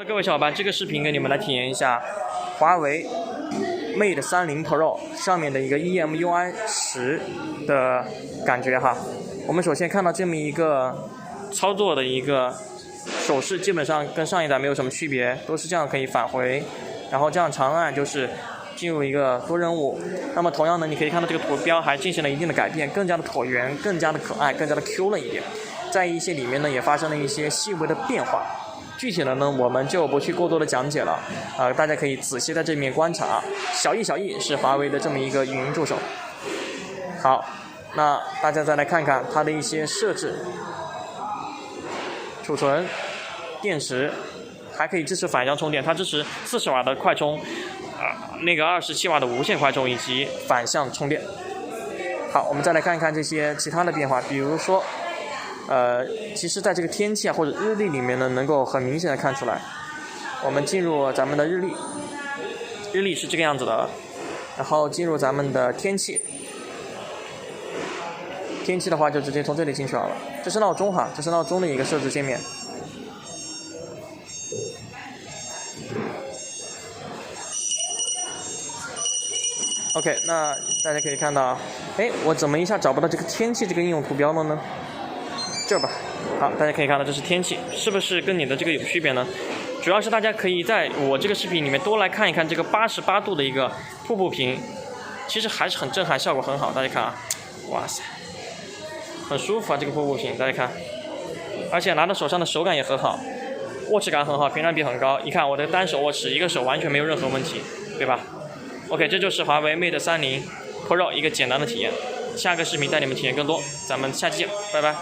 各位小伙伴，这个视频给你们来体验一下华为 Mate 30 Pro 上面的一个 EMUI 10的感觉哈。我们首先看到这么一个操作的一个手势，基本上跟上一代没有什么区别，都是这样可以返回，然后这样长按就是进入一个多任务。那么同样呢，你可以看到这个图标还进行了一定的改变，更加的椭圆，更加的可爱，更加的 Q 了一点。在一些里面呢，也发生了一些细微的变化。具体的呢，我们就不去过多的讲解了，大家可以仔细在这里面观察。小易是华为的这么一个语音助手。好，那大家再来看看它的一些设置，储存、电池，还可以支持反向充电，它支持40瓦的快充，那个27瓦的无线快充以及反向充电。好，我们再来看一看这些其他的变化，比如说。其实在这个天气或者日历里面呢，能够很明显的看出来。我们进入咱们的日历，日历是这个样子的，然后进入咱们的天气，天气的话就直接从这里进去好了。这是闹钟哈，这是闹钟的一个设置界面。OK， 那大家可以看到，我怎么一下找不到这个天气这个应用图标了呢？这吧，好，大家可以看到这是天气，是不是跟你的这个有区别呢？主要是大家可以在我这个视频里面多来看一看这个88度的一个瀑布屏，其实还是很震撼，效果很好。大家看啊，哇塞，很舒服啊，这个瀑布屏，大家看，而且拿到手上的手感也很好，握持感很好，屏占比很高。你看我的单手握持，一个手完全没有任何问题，对吧 ？OK， 这就是华为 Mate 30 Pro 一个简单的体验。下个视频带你们体验更多，咱们下期见，拜拜。